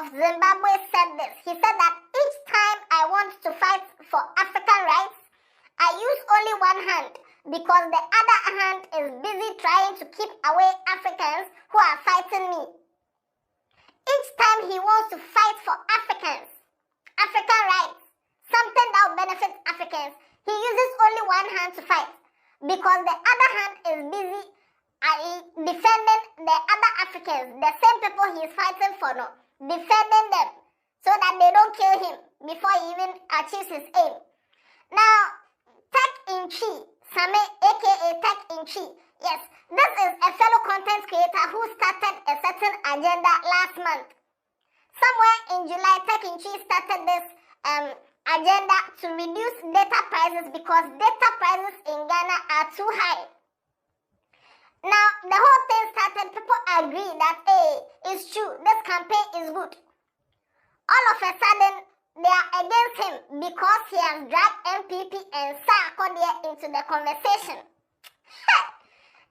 of Zimbabwe said this. He said that each time I want to fight for African rights, I use only one hand because the other hand is busy trying to keep away Africans who are fighting me. Each time he wants to fight for Africans, African rights, something that will benefit Africans, he uses only one hand to fight because the other hand is busy defending the other Africans, the same people he is fighting for now, defending them so that they don't kill him before he even achieves his aim. Now, Tech in Chi, Same aka Tech in Chi, yes, this is a fellow content creator who started a certain agenda last month. Somewhere in July, Tech in Chi started this agenda to reduce data prices because data prices in Ghana are too high. Now, the whole thing started, people agree that, hey, it's true, this campaign is good. All of a sudden, they are against him because he has dragged NPP and Sarkodie into the conversation.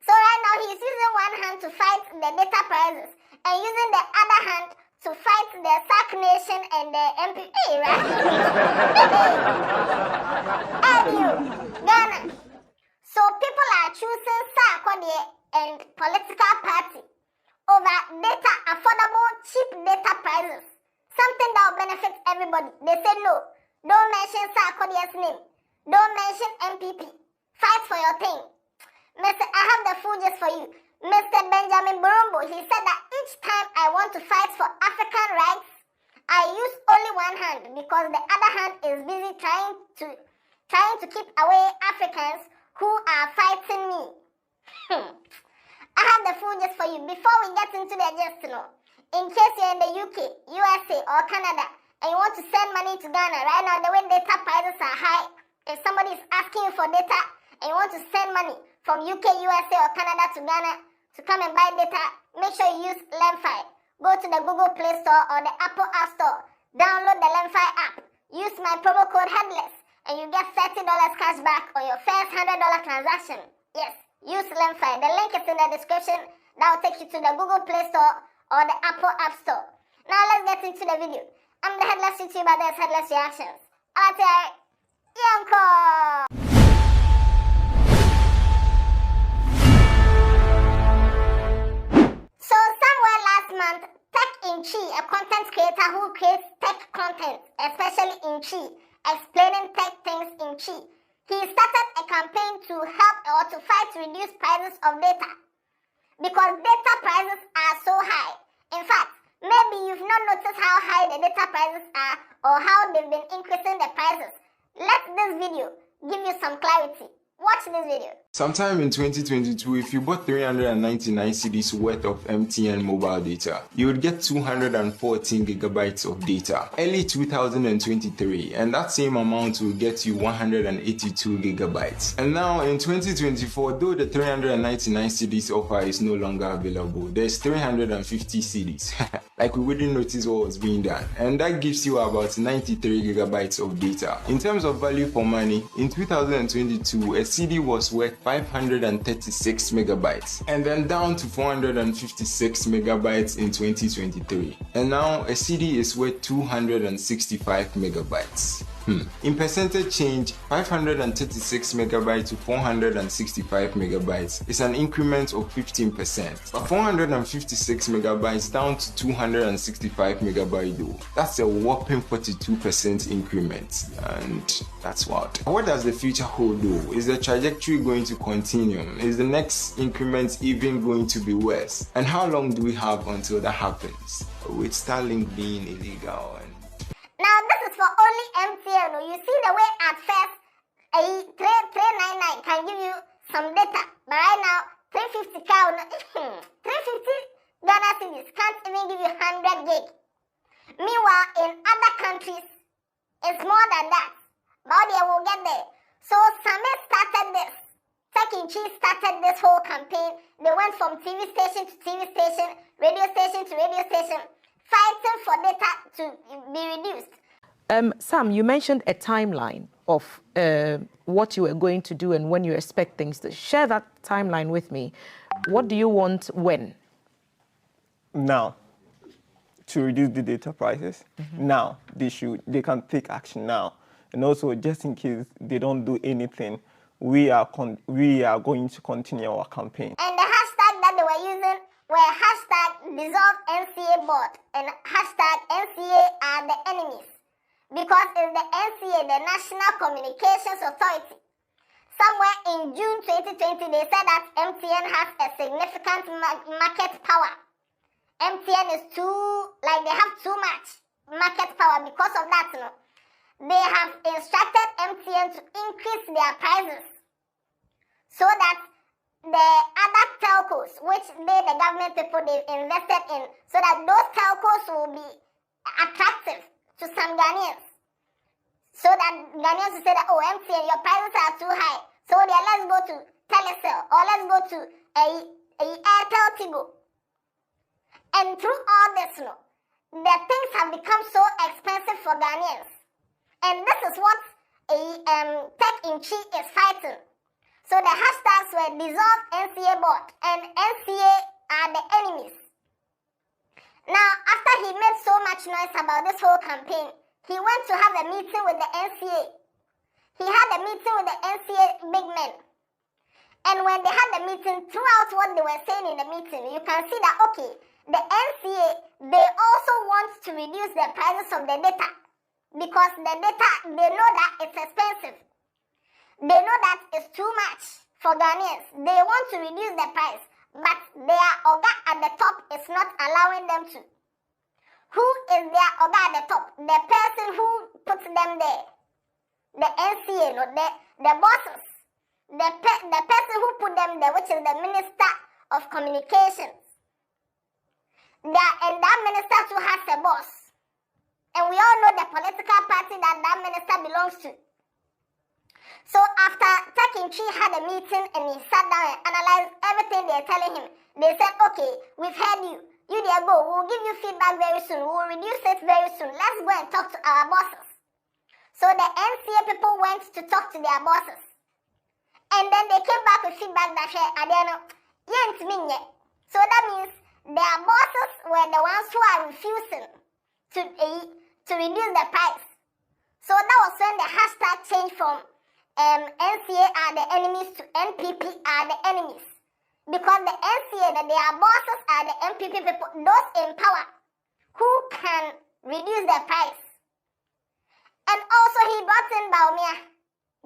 So right now, he's using one hand to fight the data prices and using the other hand to fight the Sark Nation and the NPP, right? Hey, you, Ghana. So people are choosing Sarkodie and political party over data, affordable, cheap data prices. Something that will benefit everybody. They say no. Don't mention Sarkodie's name. Don't mention NPP. Fight for your thing. Mr. I have the food just for you. Mr. Benjamin Burumbo, he said that each time I want to fight for African rights, I use only one hand because the other hand is busy trying to keep away Africans who are fighting me. I have the food just for you. Before we get into the gist, in case you're in the UK, USA, or Canada, and you want to send money to Ghana, right now the way data prices are high, if somebody is asking you for data, and you want to send money from UK, USA, or Canada to Ghana to come and buy data, make sure you use Lem-fai. Go to the Google Play Store or the Apple App Store. Download the Lem-fai app. Use my promo code Headless, and you get $30 cash back on your first $100 transaction. Yes, use Lem-fai. The link is in the description. That will take you to the Google Play Store or the Apple App Store. Now let's get into the video. I'm the Headless YouTuber, there's Headless Reactions. Alright, Yanko! So somewhere last month, Tech in Chi, a content creator who creates tech content, especially in Chi, explaining tech things in Chi, he started a campaign to help or to fight to reduce prices of data. Because data prices are so high. In fact, maybe you've not noticed how high the data prices are or how they've been increasing the prices. Let this video give you some clarity. Watch this video. Sometime in 2022, if you bought 399 cedis worth of MTN mobile data, you would get 214 gigabytes of data. Early 2023, and that same amount will get you 182 gigabytes. And now in 2024, though the 399 cedis offer is no longer available, there's 350 cedis. Like we wouldn't notice what was being done. And that gives you about 93 gigabytes of data. In terms of value for money, in 2022, a CD was worth 536 megabytes and then down to 456 megabytes in 2023. And now a CD is worth 265 megabytes. In percentage change, 536 megabytes to 465 megabytes is an increment of 15%. But 456 megabytes down to 265 megabytes though, that's a whopping 42% increment, and that's wild. What does the future hold though? Is the trajectory going to continue? Is the next increment even going to be worse? And how long do we have until that happens? With Starlink being illegal and now this is for only MTN. You see the way at first a 399 can give you some data, but right now 350 350 Ghana cedis can't even give you 100 gig. Meanwhile, in other countries, it's more than that. But they will get there. So Same started this. Tech in Chi started this whole campaign. They went from TV station to TV station, radio station to radio station, fighting for data to be reduced. Sam, you mentioned a timeline of what you were going to do and when you expect things to share that timeline with me. What do you want when? Now, to reduce the data prices. Now they can take action now, and also just in case they don't do anything, we are going to continue our campaign. And the hashtag that they were using were hashtag dissolve NCA board and hashtag NCA are the enemies, because it's the NCA, the National Communications Authority. Somewhere in June 2020, they said that MTN has a significant market power. MTN is they have too much market power. Because of that, they have instructed MTN to increase their prices so that the other telcos, which the government people, they've invested in, so that those telcos will be attractive to some Ghanaians. So that Ghanaians will say that, oh, MTN, your prices are too high. So let's go to Telecel or let's go to Airtel Tigo. And through all this, the things have become so expensive for Ghanaians. And this is what Tech-in-Chi is fighting. So the hashtags were dissolve NCA board and NCA are the enemies. Now, after he made so much noise about this whole campaign, he went to have a meeting with the NCA. He had a meeting with the NCA big men. And when they had the meeting, throughout what they were saying in the meeting, you can see that, okay, the NCA, they also want to reduce the prices of the data, because the data, they know that it's expensive. They know that it's too much for Ghanaians. They want to reduce the price, but their oga at the top is not allowing them to. Who is their oga at the top? The person who puts them there. The NCA, the bosses. The person who put them there, which is the Minister of Communications. And that minister too has a boss. And we all know the political party that minister belongs to. So after Tech-in-Chi had a meeting and he sat down and analyzed everything they're telling him, they said, okay, we've heard you. You there go. We'll give you feedback very soon. We'll reduce it very soon. Let's go and talk to our bosses. So the NCA people went to talk to their bosses. And then they came back with feedback that so that means their bosses were the ones who are refusing to reduce the price. So that was when the hashtag changed from NCA are the enemies to NPP are the enemies. Because the NCA, their bosses are the NPP people, those in power, who can reduce the price. And also he brought in Bawumia,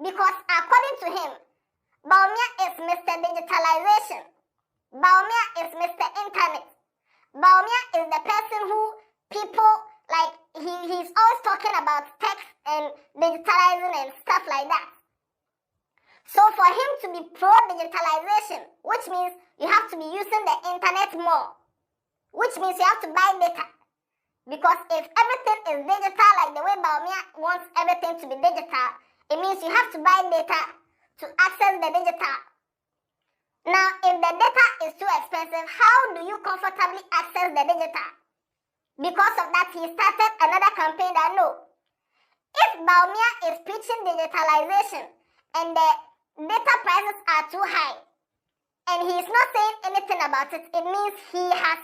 because according to him, Bawumia is Mr. Digitalization. Bawumia is Mr. Internet. Bawumia is the person who people, like, he's always talking about tech and digitalizing and stuff like that. So for him to be pro-digitalization, which means you have to be using the internet more, which means you have to buy data. Because if everything is digital, like the way Bawumia wants everything to be digital, it means you have to buy data to access the digital. Now, if the data is too expensive, how do you comfortably access the digital? Because of that, he started another campaign that no, if Bawumia is preaching digitalization and the data prices are too high, and he is not saying anything about it, it means he has,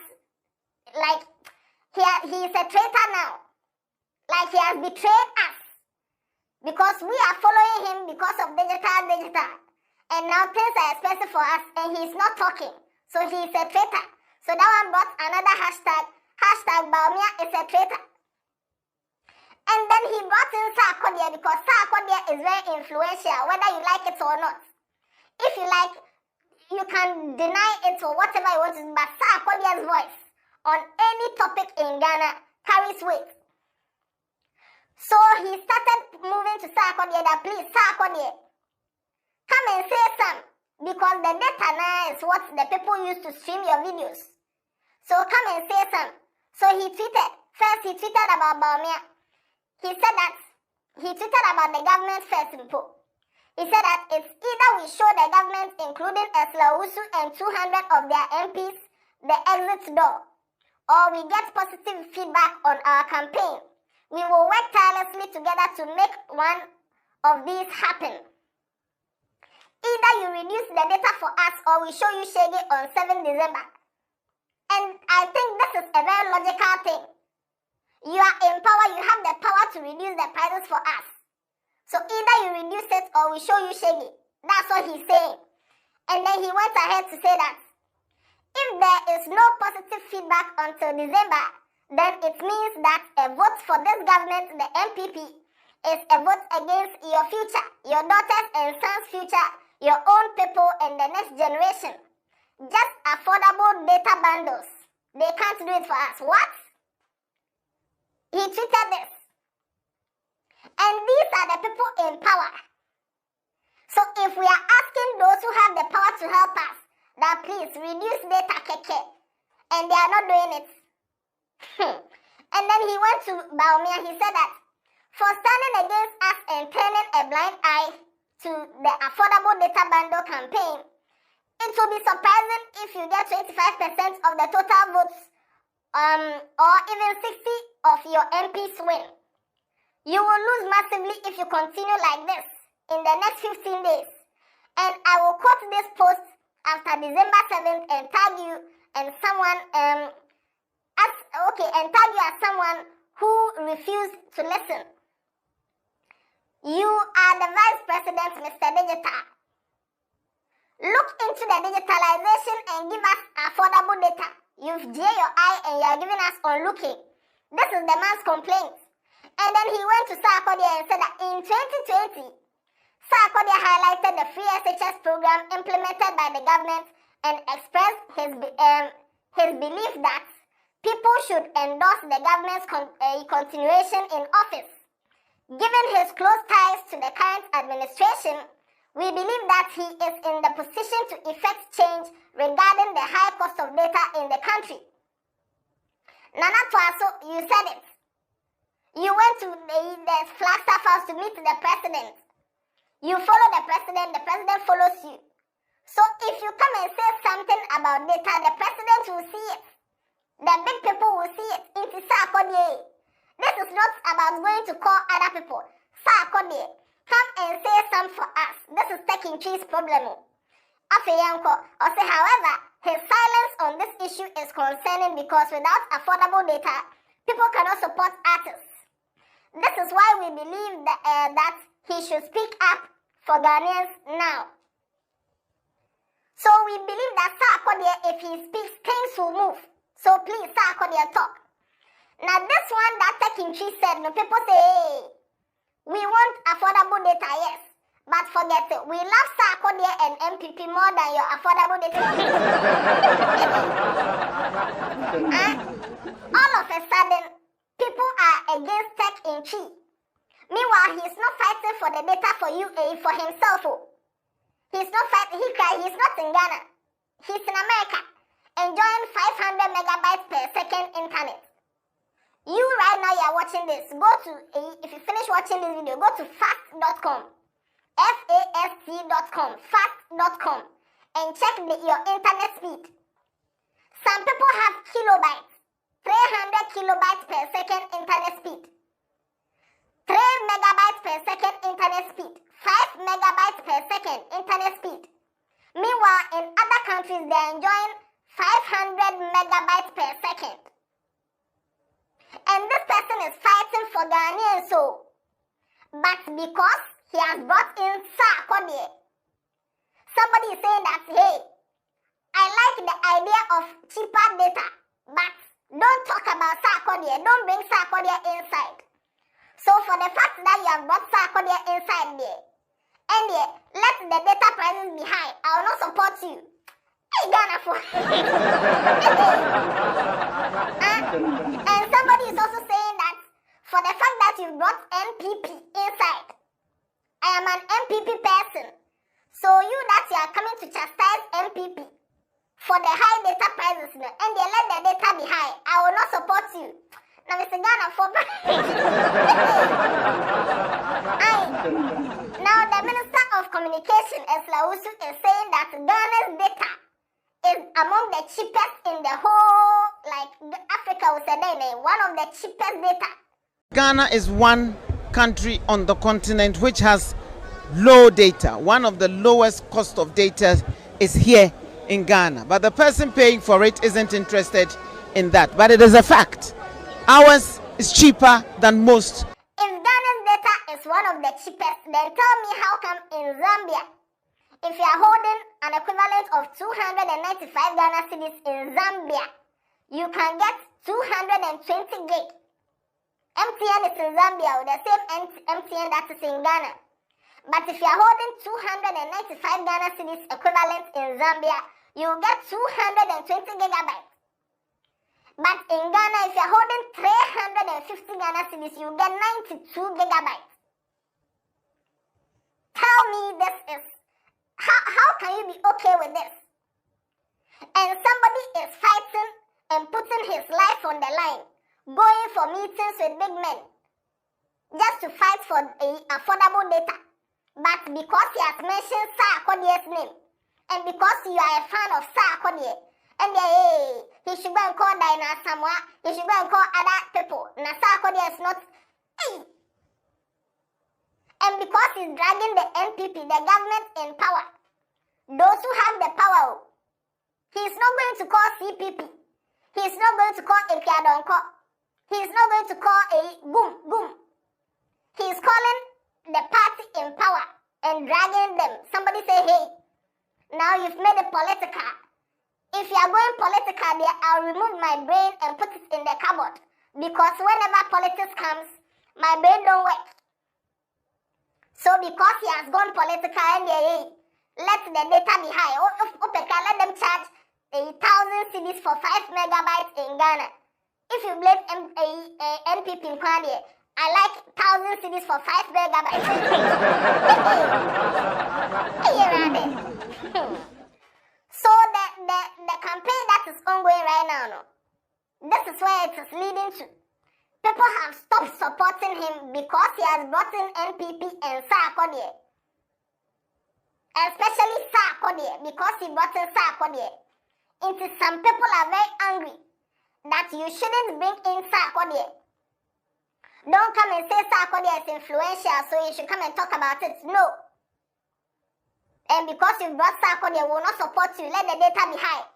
like, he is a traitor now. Like he has betrayed us. Because we are following him because of digital. And now things are expensive for us and he is not talking. So he is a traitor. So that one brought another hashtag Bawumia is a traitor. And then he brought in Sarkodie, because Sarkodie is very influential, whether you like it or not. If you like, you can deny it or whatever you want to do, but Sarkodie's voice on any topic in Ghana carries weight. So he started moving to Sarkodie that, please, Sarkodie, come and say some, because the data now is what the people use to stream your videos. So come and say some. So he tweeted about Bawumia. He tweeted about the government first info. He said that it's either we show the government, including Eslawusu and 200 of their MPs, the exit door, or we get positive feedback on our campaign. We will work tirelessly together to make one of these happen. Either you reduce the data for us or we show you Shege on 7 December. And I think this is a very logical thing. You are in power, you have the power to reduce the prices for us. So either you reduce it or we show you shaggy. That's what he's saying. And then he went ahead to say that if there is no positive feedback until December, then it means that a vote for this government, the NPP, is a vote against your future, your daughters and sons' future, your own people and the next generation. Just affordable data bundles. They can't do it for us. What? He tweeted this. And these are the people in power. So if we are asking those who have the power to help us, that please reduce data keke, and they are not doing it. And then he went to Bawumia, he said that for standing against us and turning a blind eye to the affordable data bundle campaign, it will be surprising if you get 25% of the total votes or even 60 of your MPs win. You will lose massively if you continue like this in the next 15 days. And I will quote this post after December 7th and tag you and someone as someone who refused to listen. You are the Vice President, Mr. Digital. Look into the digitalization and give us affordable data. You've jailed your eye and you are giving us on looking. This is the man's complaint. And then he went to Sarkodie and said that in 2020, Sarkodie highlighted the free SHS program implemented by the government and expressed his belief that people should endorse the government's continuation in office. Given his close ties to the current administration, we believe that he is in the position to effect change regarding the high cost of data in the country. Nana Twaso, you said it. You went to the Flagstaff House to meet the president. You follow the president follows you. So if you come and say something about data, the president will see it. The big people will see it. It's Sarkodie. This is not about going to call other people. Sarkodie, come and say something for us. This is taking trees problem. However, his silence on this issue is concerning because without affordable data, people cannot support artists. This is why we believe that he should speak up for Ghanaians now. So we believe that Sarkodie, if he speaks, things will move. So please, Sarkodie, talk. Now this one that taking tree said, no, people say, hey, we want affordable data, yes. But forget it, we love Sarkodie and NPP more than your affordable data. All of a sudden, people are against tech in Chi. Meanwhile, he's not fighting for the data for you, for himself. He's not fighting, he's not in Ghana. He's in America, enjoying 500 megabytes per second internet. You right now, you are watching this. Go to, if you finish watching this video, go to fast.com. fast.com, fast.com, and check your internet speed. Some people have kilobytes, 300 kilobytes per second internet speed, 3 megabytes per second internet speed, 5 megabytes per second internet speed. Meanwhile, in other countries, they are enjoying 500 megabytes per second. And this person is fighting for Ghanaians, but because he has brought in Sarkodie, somebody is saying that, hey, I like the idea of cheaper data, but don't talk about Sarkodie, don't bring Sarkodie inside. So for the fact that you have brought Sarkodie inside there, and let the data prices be high, I will not support you. Hey, Ghana for and somebody is also saying that for the fact that you brought NPP inside, I am an NPP person. So you that you are coming to chastise NPP for the high data prices, and they let the data be high, I will not support you. Now, Mr. Ghana for now, the Minister of Communication, Eslausu, is saying that Ghana's data is among the cheapest in the whole, like Africa was one of the cheapest data. Ghana is one country on the continent which has low data. One of the lowest cost of data is here in Ghana. But the person paying for it isn't interested in that. But it is a fact. Ours is cheaper than most. If Ghana's data is one of the cheapest, then tell me how come in Zambia, if you are holding an equivalent of 295 Ghana cedis in Zambia, you can get 220 gig. MTN is in Zambia with the same MTN that is in Ghana. But if you are holding 295 Ghana cedis equivalent in Zambia, you will get 220 gigabytes. But in Ghana, if you are holding 350 Ghana cedis, you will get 92 gigabytes. Tell me this is, how can you be okay with this? And somebody is fighting and putting his life on the line, going for meetings with big men, just to fight for affordable data. But because he has mentioned Sarkodie's name, and because you are a fan of Sarkodie, and he should go and call Diana Samoa, he should go and call other people. Now Sarkodie is not. And because he's dragging the NPP, the government in power, those who have the power, he's not going to call CPP. He's not going to call Ekiadonko. He's not going to call a Gum. He's calling the party in power and dragging them. Somebody say, hey, now you've made it political. If you are going political there, I'll remove my brain and put it in the cupboard. Because whenever politics comes, my brain don't work. So because he has gone political and let the data be high. Let them charge 1,000 cedis for 5 megabytes in Ghana. If you blame NPP in Kwanye, I like 1,000 cedis for 5 megabytes. So the campaign that is ongoing right now, this is where it is leading to. People have stopped supporting him because he has brought in NPP and Sarkodie. Especially Sarkodie, because he brought in Sarkodie. Some people are very angry that you shouldn't bring in Sarkodie. Don't come and say Sarkodie is influential, so you should come and talk about it. No. And because you brought Sarkodie, we will not support you. Let the data be high.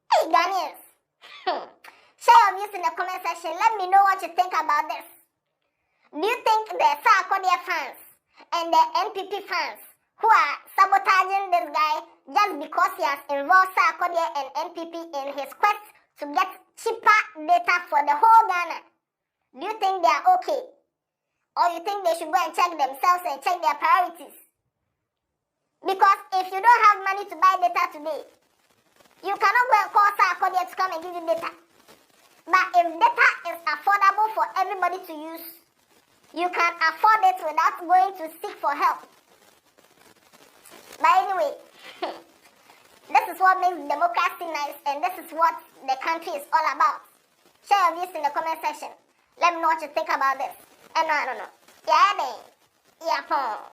Hey, Ghanaians. Share your views in the comment section. Let me know what you think about this. Do you think the Sarkodie fans and the NPP fans who are sabotaging this guy just because he has involved Sarkodie and NPP in his quest to get cheaper data for the whole Ghana, do you think they are okay? Or you think they should go and check themselves and check their priorities? Because if you don't have money to buy data today, you cannot go and call Sarkodie to come and give you data. But if data is affordable for everybody to use, you can afford it without going to seek for help. But anyway, this is what makes democracy nice, and this is what the country is all about. Share your views in the comment section. Let me know what you think about this. And no, I don't know. Yeah,